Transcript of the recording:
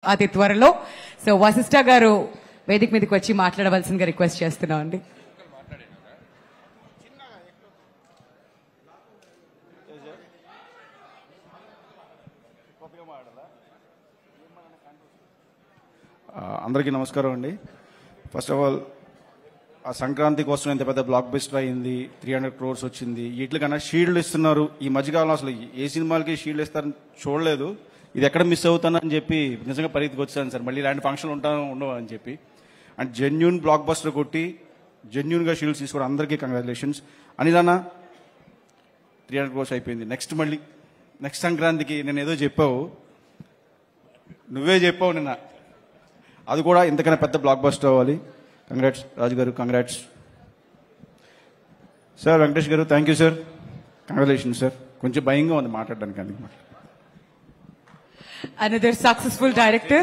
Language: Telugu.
అతి త్వరలో. సో వశిష్ఠ గారు వేదిక మీదకి వచ్చి మాట్లాడవలసిందిగా రిక్వెస్ట్ చేస్తున్నాం అండి. అందరికీ నమస్కారం అండి. ఫస్ట్ ఆఫ్ ఆల్ ఆ సంక్రాంతి కోసం ఎంత పెద్ద బ్లాక్ బస్టర్ అయింది, 300 crores వచ్చింది. వీటికన్నా షీల్డ్ ఇస్తున్నారు. ఈ మధ్యకాలంలో అసలు ఏ సినిమాలకి షీల్డ్ ఇస్తారని చూడలేదు. ఇది ఎక్కడ మిస్ అవుతానని చెప్పి నిజంగా పరిధికి వచ్చాను సార్. మళ్ళీ ఇలాంటి ఫంక్షన్లు ఉండవు అని చెప్పి. అండ్ జెన్యూన్ బ్లాక్ బస్టర్ కొట్టి జెన్యూన్గా షీల్డ్స్ తీసుకోవడం అందరికీ కంగ్రాచులేషన్స్. అనిలానా 300 crores అయిపోయింది. నెక్స్ట్ సంక్రాంతికి నేను ఏదో చెప్పావు, నువ్వే చెప్పావు నిన్న, అది కూడా ఇంతకన్నా పెద్ద బ్లాక్ బస్టర్ అవ్వాలి. కంగ్రాట్స్ రాజు గారు, కంగ్రాట్స్ సార్. వెంకటేష్ గారు thank you sir, congratulation sir. కొంచెం భయంగా ఉంది మాట్లాడడానికి. Another successful director.